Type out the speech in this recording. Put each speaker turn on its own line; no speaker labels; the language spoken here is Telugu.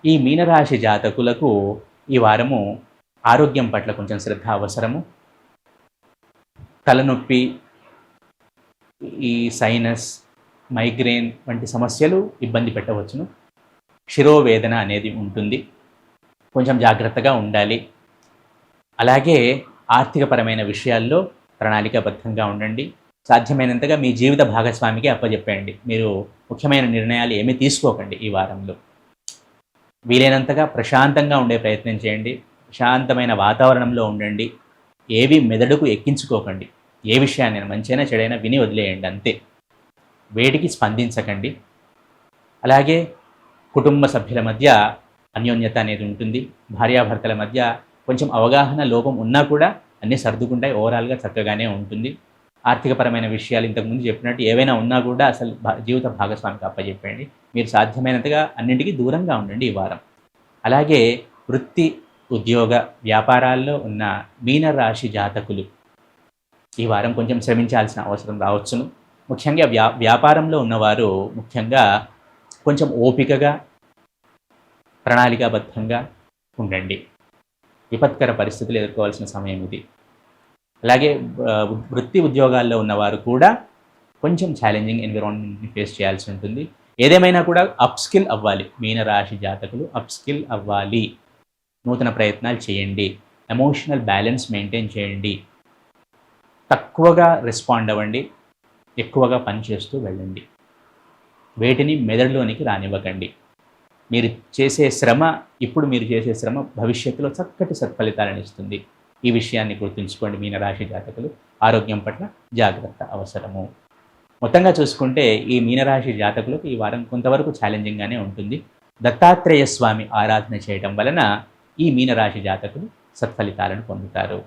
ఈ మీనరాశి జాతకులకు ఈ వారము ఆరోగ్యం పట్ల కొంచెం శ్రద్ధ అవసరము. తలనొప్పి, ఈ సైనస్, మైగ్రేన్ వంటి సమస్యలు ఇబ్బంది పెట్టవచ్చును. శిరోవేదన అనేది ఉంటుంది, కొంచెం జాగ్రత్తగా ఉండాలి. అలాగే ఆర్థికపరమైన విషయాల్లో ప్రణాళికాబద్ధంగా ఉండండి. సాధ్యమైనంతగా మీ జీవిత భాగస్వామికి అప్పచెప్పండి. మీరు ముఖ్యమైన నిర్ణయాలు ఏమీ తీసుకోకండి ఈ వారంలో. వీలైనంతగా ప్రశాంతంగా ఉండే ప్రయత్నం చేయండి. ప్రశాంతమైన వాతావరణంలో ఉండండి. ఏవి మెదడుకు ఎక్కించుకోకండి. ఏ విషయాన్ని మంచైనా చెడైనా విని వదిలేయండి అంతే. వేడికి స్పందించకండి. అలాగే కుటుంబ సభ్యుల మధ్య అన్యోన్యత అనేది ఉంటుంది. భార్యాభర్తల మధ్య కొంచెం అవగాహన లోపం ఉన్నా కూడా అన్నీ సర్దుకుంటాయి. ఓవరాల్గా చక్కగానే ఉంటుంది. ఆర్థికపరమైన విషయాలు ఇంతకుముందు చెప్పినట్టు ఏవైనా ఉన్నా కూడా అసలు జీవిత భాగస్వామికి అప్పచెప్పండి. మీరు సాధ్యమైనంతగా అన్నింటికీ దూరంగా ఉండండి ఈ వారం. అలాగే వృత్తి, ఉద్యోగ, వ్యాపారాల్లో ఉన్న మీనరాశి జాతకులు ఈ వారం కొంచెం శ్రమించాల్సిన అవసరం రావచ్చును. ముఖ్యంగా వ్యాపారంలో ఉన్నవారు ముఖ్యంగా కొంచెం ఓపికగా, ప్రణాళికాబద్ధంగా ఉండండి. విపత్కర పరిస్థితులు ఎదుర్కోవాల్సిన సమయం ఇది. అలాగే వృత్తి ఉద్యోగాల్లో ఉన్నవారు కూడా కొంచెం ఛాలెంజింగ్ ఎన్విరాన్మెంట్ని ఫేస్ చేయాల్సి ఉంటుంది. ఏదేమైనా కూడా అప్స్కిల్ అవ్వాలి. మీనరాశి జాతకులు అప్స్కిల్ అవ్వాలి. నూతన ప్రయత్నాలు చేయండి. ఎమోషనల్ బ్యాలెన్స్ మెయింటైన్ చేయండి. తక్కువగా రెస్పాండ్ అవ్వండి. ఎక్కువగా పనిచేస్తూ వెళ్ళండి. వేటిని మెదడులోనికి రానివ్వకండి. మీరు చేసే శ్రమ, ఇప్పుడు మీరు చేసే శ్రమ భవిష్యత్తులో చక్కటి సత్ఫలితాలను ఇస్తుంది. ఈ విషయాన్ని గుర్తుంచుకోండి మీనరాశి జాతకులు. ఆరోగ్యం పట్ల జాగ్రత్త అవసరము. మొత్తంగా చూసుకుంటే ఈ మీనరాశి జాతకులకు ఈ వారం కొంతవరకు ఛాలెంజింగ్గానే ఉంటుంది. దత్తాత్రేయ స్వామి ఆరాధన చేయడం వలన ఈ మీనరాశి జాతకులు సత్ఫలితాలను పొందుతారు.